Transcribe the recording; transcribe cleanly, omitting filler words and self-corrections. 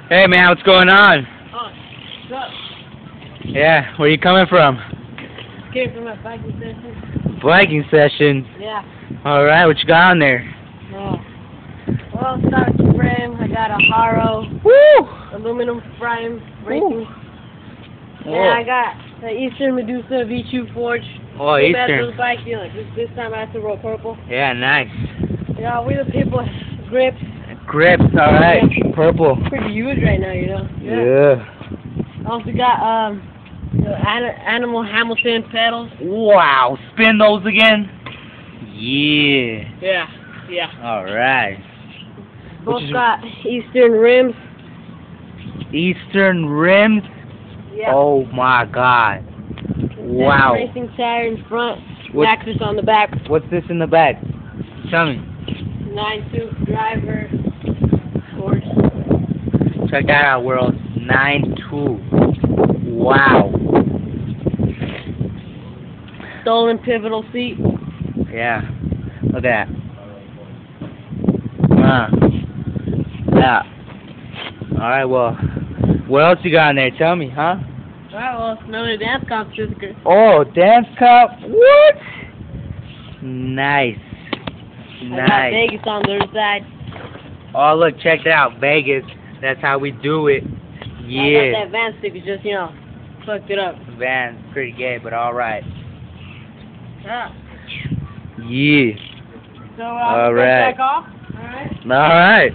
Hey man, what's going on? Oh, what's up? Yeah, where you coming from? Came from my biking session. Biking session. Yeah. Alright, what you got on there? Oh. Well, start with the frame. I got a Haro Woo! aluminum frame racing. Whoa. And I got the Eastern Medusa V2 Forge. Oh, Too bad Eastern. for the bike feeling. This time I have to roll purple. Yeah, nice. Yeah, we the people grips. Grips, alright. Yeah. Purple. Pretty huge right now, you know. Yeah. I also got the Animal Hamilton pedals. Wow, spin those again? Yeah. Yeah. Alright. Both got Eastern rims. Eastern rims? Yeah. Oh my god. Wow. Racing tire in front. What- Maxxis on the back. What's this in the back? Tell me. 9.2 driver. Force. Check that out, world. 9.2. Wow. Stolen pivotal seat. Yeah. Look at that. Yeah. Alright, well, what else you got in there? Tell me, huh? Alright, well, it's another dance competition. Oh, dance cup. What? Nice. I got Nice. Vegas on the other side. Oh, look, check that out. Vegas. That's how we do it. I got Yeah. that van sticker, just, fucked it up. Van's pretty gay, but alright. Yeah. Yeah. So, All right. back off. Alright. Alright.